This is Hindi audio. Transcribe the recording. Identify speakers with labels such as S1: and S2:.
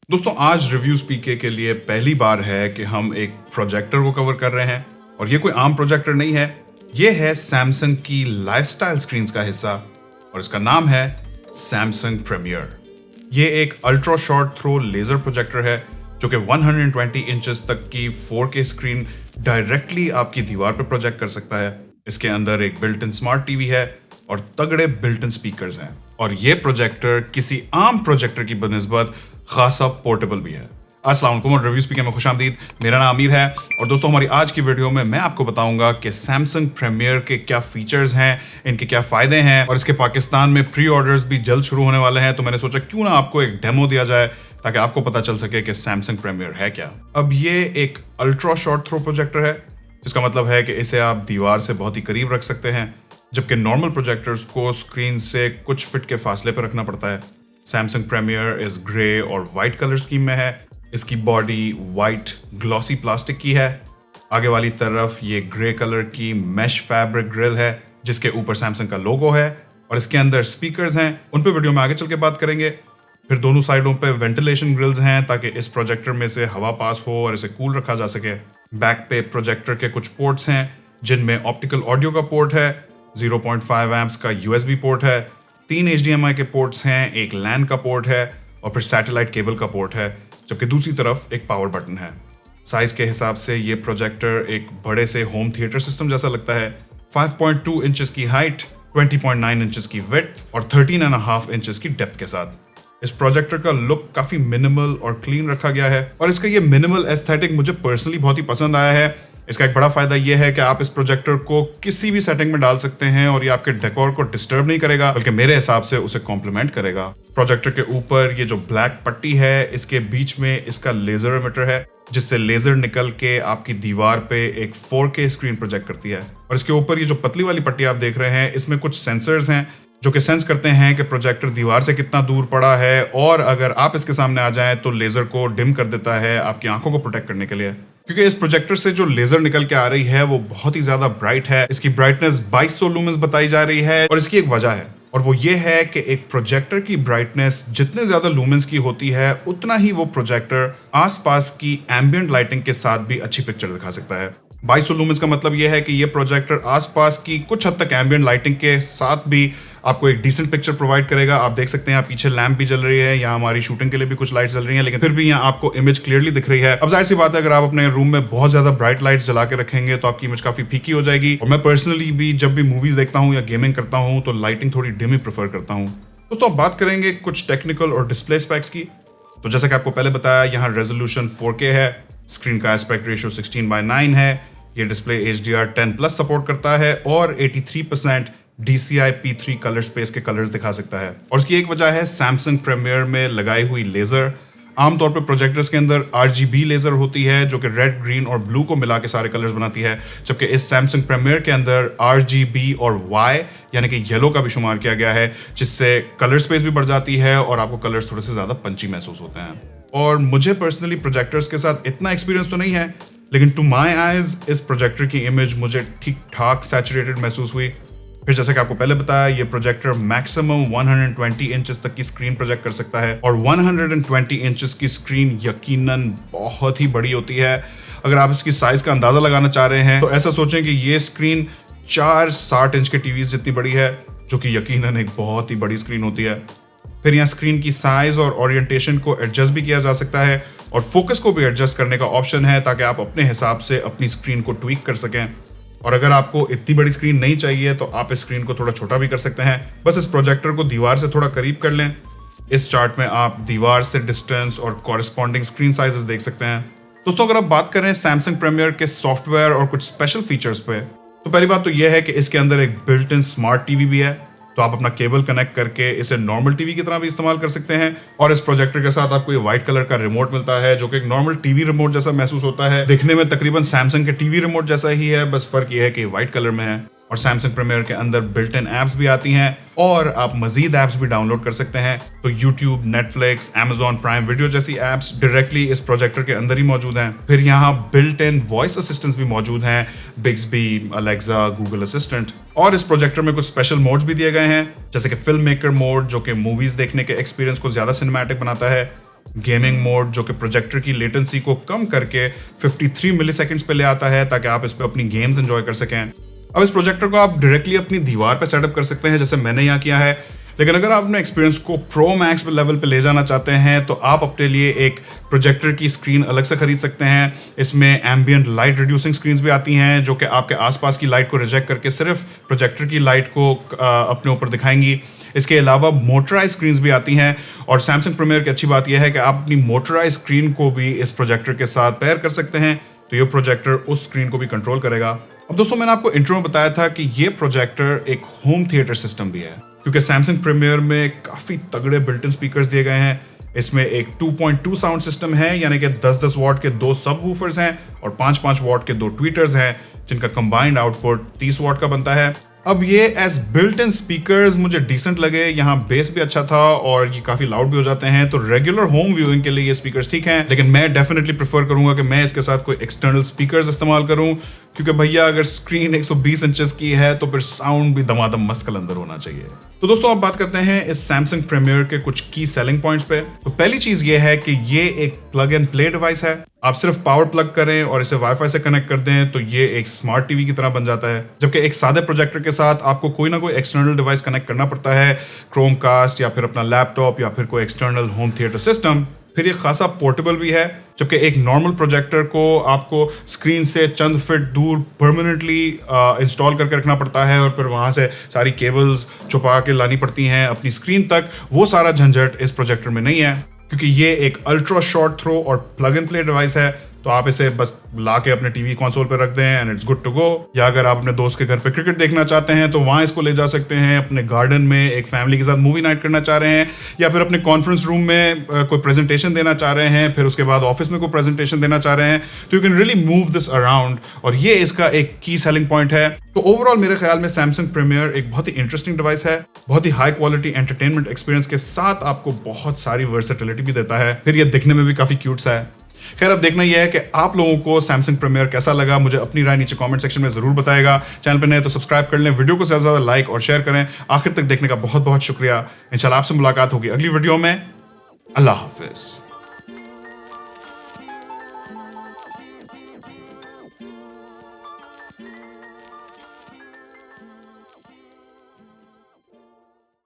S1: दोस्तों आज रिव्यूज पीके के लिए पहली बार है कि हम एक प्रोजेक्टर को कवर कर रहे हैं और ये कोई आम प्रोजेक्टर नहीं है। ये है सैमसंग की लाइफस्टाइल स्क्रीन्स का हिस्सा और इसका नाम है सैमसंग प्रीमियर। ये एक ultra short throw laser projector है जो कि 120 इंचेस तक की 4K स्क्रीन डायरेक्टली आपकी दीवार पर प्रोजेक्ट कर सकता है। इसके अंदर एक बिल्ट इन स्मार्ट टीवी है और तगड़े बिल्ट इन स्पीकर्स हैं और ये प्रोजेक्टर किसी आम प्रोजेक्टर की बनिस्बत खासा पोर्टेबल भी है। अस्सलाम वालेकुम और रिव्यू स्पीकर में खुशामदीद। मेरा नाम आमिर है और दोस्तों हमारी आज की वीडियो में मैं आपको बताऊंगा कि सैमसंग प्रीमियर के क्या फीचर्स हैं, इनके क्या फायदे हैं और इसके पाकिस्तान में प्री ऑर्डर्स भी जल्द शुरू होने वाले हैं। तो मैंने सोचा क्यों ना आपको एक डेमो दिया जाए ताकि आपको पता चल सके कि सैमसंग प्रीमियर है क्या। अब ये एक अल्ट्रा शॉर्ट थ्रो प्रोजेक्टर है जिसका मतलब है कि इसे आप दीवार से बहुत ही करीब रख सकते हैं, जबकि नॉर्मल प्रोजेक्टर्स को स्क्रीन से कुछ फिट के फासले पर रखना पड़ता है। सैमसंग प्रीमियर इस ग्रे और वाइट कलर स्कीम में है। इसकी बॉडी वाइट ग्लॉसी प्लास्टिक की है। आगे वाली तरफ ये ग्रे कलर की मैश फैब्रिक ग्रिल है जिसके ऊपर सैमसंग का लोगो है और इसके अंदर स्पीकर्स हैं। उन पे वीडियो में आगे चल के बात करेंगे। फिर दोनों साइडों पे वेंटिलेशन ग्रिल्स हैं ताकि इस प्रोजेक्टर में से हवा पास हो और इसे कूल रखा जा सके। बैक पे प्रोजेक्टर के कुछ पोर्ट्स हैं जिनमें ऑप्टिकल ऑडियो का पोर्ट है, 0.5 एम्प्स का USB पोर्ट है, 3 HDMI के पोर्ट्स हैं, एक LAN का पोर्ट है और फिर सैटेलाइट केबल का पोर्ट है, जबकि दूसरी तरफ एक पावर बटन है। साइज के हिसाब से ये प्रोजेक्टर एक बड़े से होम थिएटर सिस्टम जैसा लगता है। 5.2 इंचेस की हाइट, 20.9 इंचेस की विड्थ और 13.5 इंचेस की डेप्थ के साथ इस प्रोजेक्टर का लुक काफी मिनिमल और क्लीन रखा गया है और इसका ये मिनिमल एस्थेटिक मुझे पर्सनली बहुत ही पसंद आया है। इसका एक बड़ा फायदा यह है कि आप इस प्रोजेक्टर को किसी भी सेटिंग में डाल सकते हैं और ये आपके डेकोर को डिस्टर्ब नहीं करेगा, बल्कि मेरे हिसाब से उसे कॉम्प्लीमेंट करेगा। प्रोजेक्टर के ऊपर ये जो ब्लैक पट्टी है इसके बीच में इसका लेजर एमिटर है जिससे लेजर निकल के आपकी दीवार पे एक 4K स्क्रीन प्रोजेक्ट करती है। और इसके ऊपर ये जो पतली वाली पट्टी आप देख रहे हैं इसमें कुछ सेंसर्स हैं जो कि सेंस करते हैं कि प्रोजेक्टर दीवार से कितना दूर पड़ा है और अगर आप इसके सामने आ जाएं तो लेजर को डिम कर देता है आपकी आंखों को प्रोटेक्ट करने के लिए। क्योंकि इस प्रोजेक्टर से जो लेजर निकल के आ रही है वो बहुत ही ज्यादा ब्राइट है। इसकी ब्राइटनेस 2200 लूमेंस बताई जा रही है और इसकी एक वजह है और वो ये है कि एक प्रोजेक्टर की ब्राइटनेस जितने ज्यादा लूमेंस की होती है उतना ही वो प्रोजेक्टर आसपास की एम्बिएंट लाइटिंग के साथ भी अच्छी पिक्चर दिखा सकता है। 2200 लूमेंस का मतलब यह है कि ये प्रोजेक्टर आसपास की कुछ हद तक एम्बिएंट लाइटिंग के साथ भी आपको एक डिसेंट पिक्चर प्रोवाइड करेगा। आप देख सकते हैं पीछे लैंप भी जल रही है, यहाँ हमारी शूटिंग के लिए भी कुछ लाइट्स जल रही हैं, लेकिन फिर भी यहाँ आपको इमेज क्लियरली दिख रही है। अब जाहिर सी बात है अगर आप अपने रूम में बहुत ज्यादा ब्राइट लाइट्स जला के रखेंगे तो आपकी इमेज काफी फीकी हो जाएगी और मैं पर्सनली भी जब भी मूवीज देखता हूँ या गेमिंग करता हूँ तो लाइटिंग थोड़ी डिम ही प्रेफर करता हूँ। दोस्तों अब बात करेंगे कुछ टेक्निकल और डिस्प्ले स्पेक्स की। तो जैसा कि आपको पहले बताया यहाँ रेजोल्यूशन 4K है, स्क्रीन का एस्पेक्ट रेशियो 16:9 है, ये डिस्प्ले HDR10+ सपोर्ट करता है और 83% DCI P3 कलर स्पेस के कलर्स दिखा सकता है। और इसकी एक वजह है सैमसंग प्रीमियर में लगाई हुई लेजर। आमतौर पर प्रोजेक्टर्स के अंदर RGB लेजर होती है जो कि रेड, ग्रीन और ब्लू को मिला के सारे कलर्स बनाती है, जबकि इस सैमसंग प्रीमियर के अंदर RGB और Y यानी कि येलो का भी शुमार किया गया है जिससे कलर स्पेस भी बढ़ जाती है और आपको कलर्स थोड़े से ज्यादा पंची महसूस होते हैं। और मुझे पर्सनली प्रोजेक्टर्स के साथ इतना एक्सपीरियंस तो नहीं है, लेकिन टू माई आइज इस प्रोजेक्टर की इमेज मुझे ठीक ठाक सैचुरेटेड महसूस हुई। फिर जैसे कि आपको पहले बताया ये प्रोजेक्टर मैक्सिमम 120 इंचेस तक की स्क्रीन प्रोजेक्ट कर सकता है और 120 इंचेस की स्क्रीन यकीनन बहुत ही बड़ी होती है। अगर आप इसकी साइज का अंदाजा लगाना चाह रहे हैं तो ऐसा सोचें कि ये स्क्रीन 4 60 इंच के टीवीज जितनी बड़ी है, जो कि यकीनन एक बहुत ही बड़ी स्क्रीन होती है। फिर यहाँ स्क्रीन की साइज और ओरिएंटेशन को एडजस्ट भी किया जा सकता है और फोकस को भी एडजस्ट करने का ऑप्शन है ताकि आप अपने हिसाब से अपनी स्क्रीन को ट्वीक कर सकें। और अगर आपको इतनी बड़ी स्क्रीन नहीं चाहिए तो आप इस स्क्रीन को थोड़ा छोटा भी कर सकते हैं। बस इस प्रोजेक्टर को दीवार से थोड़ा करीब कर लें। इस चार्ट में आप दीवार से डिस्टेंस और कॉरेस्पॉन्डिंग स्क्रीन साइजेस देख सकते हैं। दोस्तों अगर आप बात करें सैमसंग प्रीमियर के सॉफ्टवेयर और कुछ स्पेशल फीचर्स पे, तो पहली बात तो यह है कि इसके अंदर एक बिल्ट इन स्मार्ट टीवी भी है, तो आप अपना केबल कनेक्ट करके इसे नॉर्मल टीवी की तरह भी इस्तेमाल कर सकते हैं। और इस प्रोजेक्टर के साथ आपको ये व्हाइट कलर का रिमोट मिलता है जो कि एक नॉर्मल टीवी रिमोट जैसा महसूस होता है। दिखने में तकरीबन सैमसंग के टीवी रिमोट जैसा ही है, बस फर्क ये है कि व्हाइट कलर में है। और सैमसंग प्रीमियर के अंदर बिल्ट इन एप्स भी आती हैं और आप मजीद एप्स भी डाउनलोड कर सकते हैं। तो YouTube, Netflix, Amazon prime video जैसी एप्स डायरेक्टली इस प्रोजेक्टर के अंदर ही मौजूद हैं। फिर यहाँ बिल्ट इन वॉइस असिस्टेंट्स भी मौजूद हैं, बिक्सबी, अलेक्सा, गूगल असिस्टेंट। और इस प्रोजेक्टर में कुछ स्पेशल मोड्स भी दिए गए हैं जैसे कि फिल्म मेकर मोड जो कि मूवीज देखने के एक्सपीरियंस को ज्यादा सिनेमैटिक बनाता है, गेमिंग मोड जो कि प्रोजेक्टर की लेटेंसी को कम करके 53 मिली सेकेंड्स पे ले आता है ताकि आप इस पे अपनी गेम्स एंजॉय कर सकें। अब इस प्रोजेक्टर को आप डायरेक्टली अपनी दीवार पे सेटअप कर सकते हैं जैसे मैंने यहाँ किया है, लेकिन अगर आप अपने एक्सपीरियंस को प्रो मैक्स लेवल पे ले जाना चाहते हैं तो आप अपने लिए एक प्रोजेक्टर की स्क्रीन अलग से खरीद सकते हैं। इसमें एम्बियंट लाइट रिड्यूसिंग स्क्रीन्स भी आती हैं जो कि आपके आसपास की लाइट को रिजेक्ट करके सिर्फ प्रोजेक्टर की लाइट को अपने ऊपर दिखाएंगी। इसके अलावा मोटराइज स्क्रीन्स भी आती हैं और सैमसंग प्रीमियर की अच्छी बात यह है कि आप अपनी मोटराइज स्क्रीन को भी इस प्रोजेक्टर के साथ पेयर कर सकते हैं, तो ये प्रोजेक्टर उस स्क्रीन को भी कंट्रोल करेगा। अब दोस्तों मैंने आपको इंट्रो में बताया था कि ये प्रोजेक्टर एक होम थिएटर सिस्टम भी है क्योंकि सैमसंग प्रीमियर में काफ़ी तगड़े बिल्ट इन स्पीकर्स दिए गए हैं। इसमें एक 2.2 साउंड सिस्टम है यानी कि 10-10 वॉट के 2 सब वूफर्स हैं और 5-5 वॉट के 2 ट्वीटर्स हैं जिनका कंबाइंड आउटपुट 30 वॉट का बनता है। अब ये एज बिल्ट इन स्पीकर्स मुझे डिसेंट लगे, यहाँ बेस भी अच्छा था और ये काफी लाउड भी हो जाते हैं, तो रेगुलर होम व्यूइंग के लिए ये स्पीकर्स ठीक हैं। लेकिन मैं डेफिनेटली प्रेफर करूंगा कि मैं इसके साथ कोई एक्सटर्नल स्पीकर्स इस्तेमाल करूं क्योंकि भैया अगर स्क्रीन 120 इंचेस की है तो फिर साउंड भी दमादम मस्त कलंदर होना चाहिए। तो दोस्तों अब बात करते हैं इस सैमसंग प्रीमियर के कुछ की सेलिंग पॉइंट्स पे। तो पहली चीज ये है कि ये एक प्लग एंड प्ले डिवाइस है। आप सिर्फ पावर प्लग करें और इसे वाईफाई से कनेक्ट कर दें तो ये एक स्मार्ट टीवी की तरह बन जाता है, जबकि एक सादे प्रोजेक्टर के साथ आपको कोई ना कोई एक्सटर्नल डिवाइस कनेक्ट करना पड़ता है, क्रोमकास्ट या फिर अपना लैपटॉप या फिर कोई एक्सटर्नल होम थिएटर सिस्टम। फिर ये खासा पोर्टेबल भी है, जबकि एक नॉर्मल प्रोजेक्टर को आपको स्क्रीन से चंद फीट दूर परमानेंटली इंस्टॉल करके रखना पड़ता है और फिर वहाँ से सारी केबल्स छुपा के लानी पड़ती हैं अपनी स्क्रीन तक। वो सारा झंझट इस प्रोजेक्टर में नहीं है क्योंकि ये एक अल्ट्रा शॉर्ट थ्रो और प्लग एंड प्ले डिवाइस है, तो आप इसे बस ला के अपने टीवी कंसोल पे रख दें and it's good to go. या अगर आप अपने दोस्त के घर पे क्रिकेट देखना चाहते हैं तो वहाँ इसको ले जा सकते हैं, अपने गार्डन में एक फैमिली के साथ मूवी नाइट करना चाह रहे हैं या फिर अपने कॉन्फ्रेंस रूम में कोई प्रेजेंटेशन देना चाह रहे हैं, फिर उसके बाद ऑफिस में कोई प्रेजेंटेशन देना चाह रहे हैं, तो you can really move this around और ये इसका एक की सेलिंग पॉइंट है। तो ओवरऑल मेरे ख्याल में सैमसंग प्रीमियर एक बहुत ही इंटरेस्टिंग डिवाइस है, बहुत ही हाई क्वालिटी एंटरटेनमेंट एक्सपीरियंस के साथ आपको बहुत सारी वर्सेटिलिटी भी देता है, फिर ये दिखने में भी काफी क्यूट सा है। खैर अब देखना यह है कि आप लोगों को सैमसंग प्रीमियर कैसा लगा, मुझे अपनी राय नीचे कमेंट सेक्शन में जरूर बताएगा। चैनल पे नए तो सब्सक्राइब कर लें, वीडियो को ज्यादा से ज्यादा लाइक और शेयर करें। आखिर तक देखने का बहुत बहुत शुक्रिया। इंशाल्लाह आपसे मुलाकात होगी अगली वीडियो में। अल्लाह हाफिज।